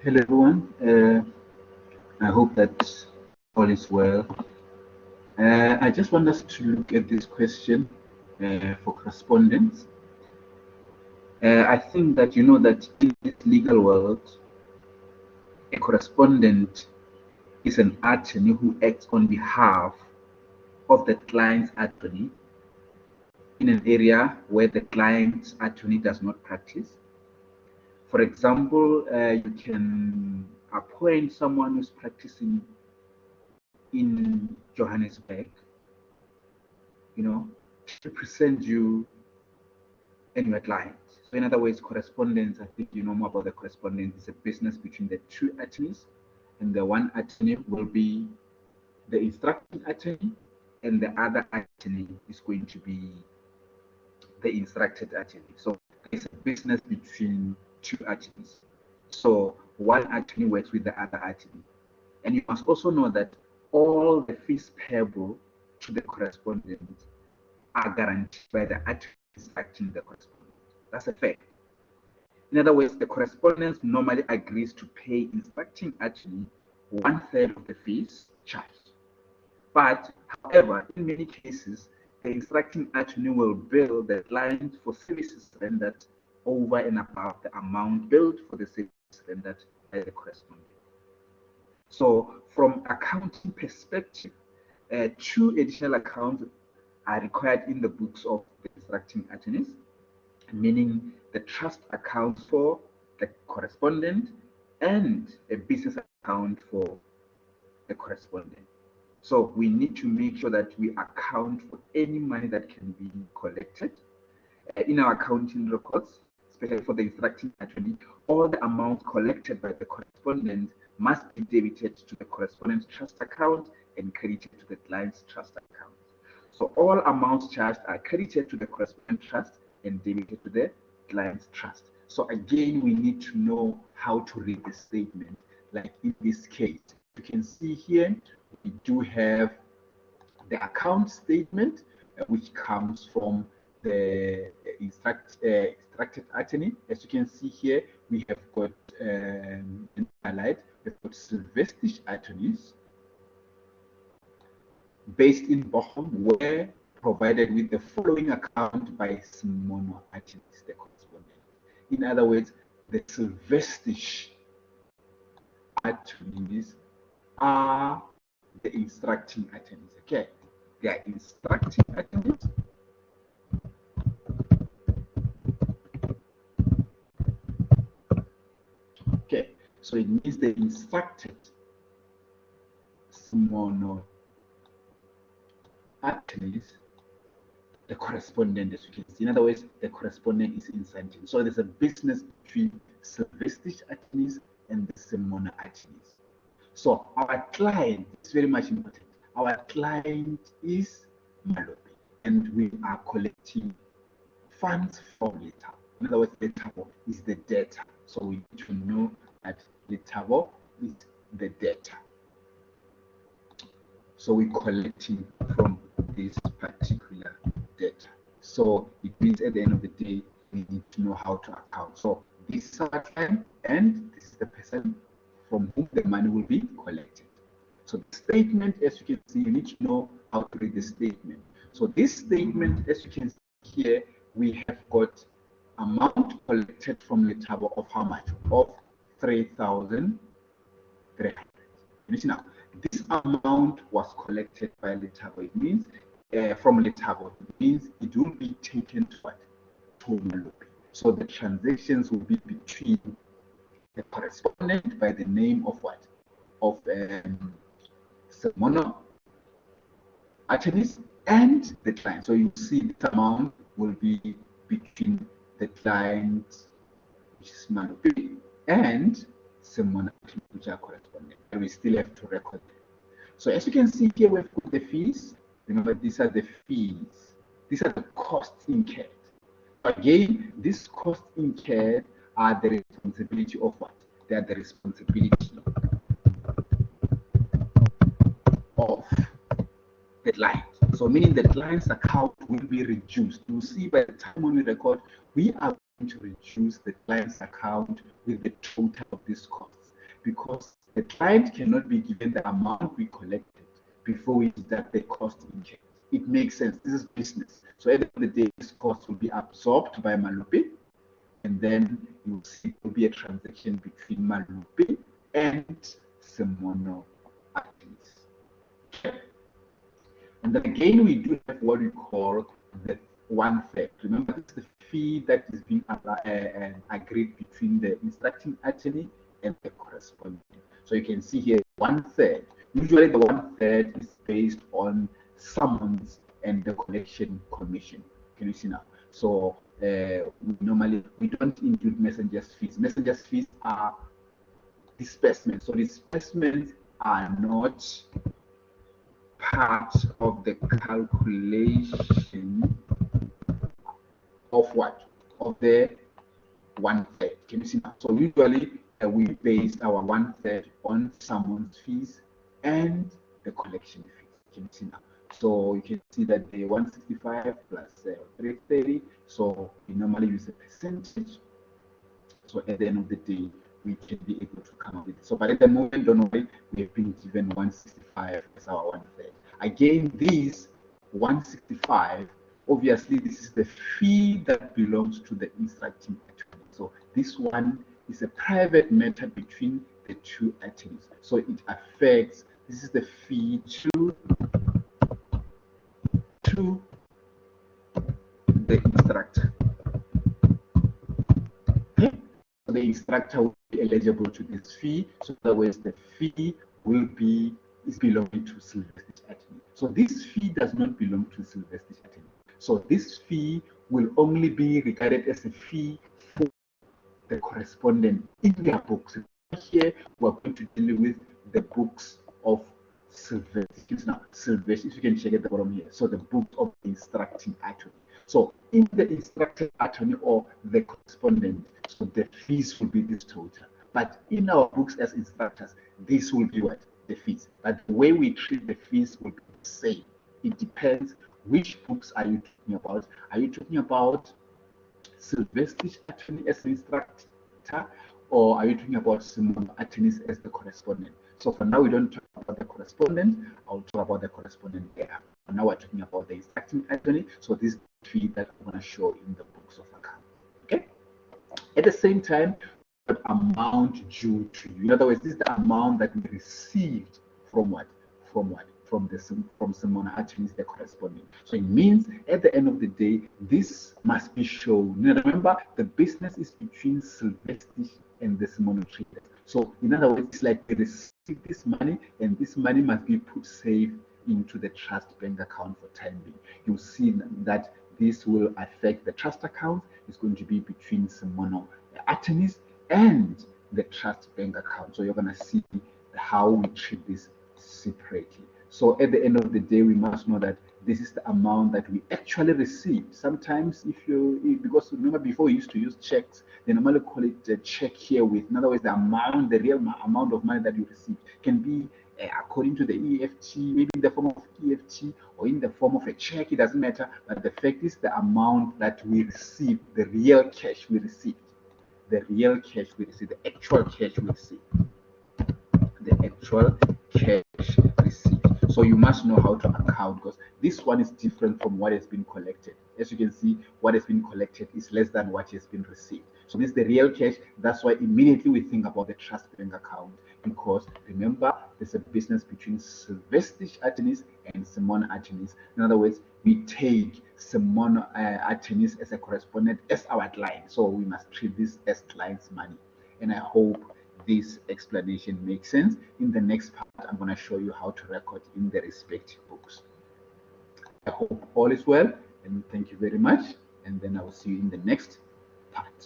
Hello everyone. I hope that all is well. I just want us to look at this question for correspondence. I think that you know that in this legal world, a correspondent is an attorney who acts on behalf of the client's attorney in an area where the client's attorney does not practice. For example, you can appoint someone who's practicing in Johannesburg, to represent you and your client. So in other words, correspondence, I think you know more about the correspondence. It's a business between the two attorneys, and the one attorney will be the instructing attorney, and the other attorney is going to be the instructed attorney. So it's a business between two attorneys. So one attorney works with the other attorney. And you must also know that all the fees payable to the correspondent are guaranteed by the attorney instructing the correspondent. That's a fact. In other words, the correspondent normally agrees to pay instructing attorney 1/3 of the fees charged. But, however, in many cases, the instructing attorney will bill the client for services rendered over and above the amount billed for the services rendered by the correspondent. So, from accounting perspective, two additional accounts are required in the books of the instructing attorneys, meaning the trust account for the correspondent and a business account for the correspondent. So we need to make sure that we account for any money that can be collected in our accounting records, especially for the instructing attorney. All the amounts collected by the correspondent must be debited to the correspondent's trust account and credited to the client's trust account. So all amounts charged are credited to the correspondent trust and debited to the client's trust. So again, we need to know how to read the statement. Like in this case, you can see here, we do have the account statement, which comes from the instructed attorney. As you can see here, we have got in highlight, we've got Sylvester's attorneys based in Bochum, were provided with the following account by Simono attorneys, the correspondent. In other words, the Sylvester's attorneys are the instructing attorneys. Okay, they are instructing attorneys. Okay, so it means they instructed Simono attorneys, the correspondent, as you can see. In other words, the correspondent is instructing. So there's a business between Sylvester's attorneys and the Simono attorneys. So our client is very much important. Our client is Malope, and we are collecting funds from Letabo. In other words, Letabo is the debtor. So we need to know that Letabo is the debtor. So we're collecting from this particular debtor. So it means at the end of the day, we need to know how to account. So this is our client, and this is the person from whom the money will be collected. So the statement, as you can see, you need to know how to read the statement. So this statement, as you can see here, we have got amount collected from Letabo of how much? Of 3,300. Now, this amount was collected by Letabo. It means from Letabo. It means it will be taken to what? To Malope. So the transactions will be between the correspondent by the name of what? Of Simono attorneys and the client. So you see this amount will be between the client, which is Malope, and Simono, which are correspondent. And we still have to record them. So as you can see here, we've got the fees. Remember, these are the fees. These are the costs incurred. Again, these costs incurred are the responsibility of what? They are the responsibility of the client. So meaning the client's account will be reduced. You see by the time when we record, we are going to reduce the client's account with the total of these costs. because the client cannot be given the amount we collected before we deduct the cost in check. It makes sense. This is business. So at the end of the day, this cost will be absorbed by Malupi, and then you'll see it will be a transaction between Malupi and Semono Activities. And then again, we do have what we call the 1/3. Remember, this is the fee that is being agreed between the instructing attorney and the correspondent. So you can see here 1/3. Usually the 1/3 is based on summons and the collection commission. Can you see now? So normally we don't include messengers fees. Messengers fees are disbursements. So disbursements are not part of the calculation of what? Of the 1/3. Can you see now? So usually we base our 1/3 on summons fees and the collection fees. Can you see now? So you can see that the 165 plus 330. So we normally use a percentage. So at the end of the day, we can be able to come up with it. So, but at the moment, don't worry, we have been given 165 as our 1/3. Again, these 165, obviously, this is the fee that belongs to the instructing attorney. So this one is a private matter between the two attorneys. So it affects, this is the fee to the instructor. The instructor will be eligible to this fee. So in other words, the fee is belonging to Sylvester's attorney. So this fee does not belong to Sylvester's attorney. So this fee will only be regarded as a fee for the correspondent in their books. Here we're going to deal with the books of Sylvester. Now, Sylvester, if you can check at the bottom here. So the book of the instructing attorney. So in the instructing attorney or the correspondent, so the fees will be this total. But in our books as instructors, this will be what? The fees. But the way we treat the fees will be the same. It depends which books are you talking about. Are you talking about Sylvester's attorney as an instructor, or are you talking about Simon attorneys as the correspondent? So for now, we don't talk about the correspondent. I'll talk about the correspondent there. For now, we're talking about the instructing attorney. So this is the fee that I'm going to show in the books of account. Okay. At the same time, the amount due to you. In other words, this is the amount that we received from what? From Simon attorneys, the correspondent. So it means at the end of the day, this must be shown. Now remember, the business is between Sylvester and the Simon traders. So in other words, it's like they receive this money, and this money must be put safe into the trust bank account for time being. You see that this will affect the trust account. It's going to be between Simon attorneys and the trust bank account. So you're going to see how we treat this separately. So at the end of the day, we must know that this is the amount that we actually receive. Sometimes because remember before we used to use checks, they normally call it a check here with, in other words, the real amount of money that you receive can be according to the EFT, maybe in the form of EFT or in the form of a check, it doesn't matter. But the fact is the amount that we receive, the real cash we received, the actual cash we received, the actual cash received. So you must know how to account, because this one is different from what has been collected. As you can see, what has been collected is less than what has been received. So this is the real cash. That's why immediately we think about the trust bank account, because remember, there's a business between Sylvester's attorneys and Simon attorneys. In other words, we take Simon attorneys as a correspondent as our client. So we must treat this as client's money. And I hope this explanation makes sense. In the next part, I'm going to show you how to record in the respective books. I hope all is well, and thank you very much. And then I will see you in the next part.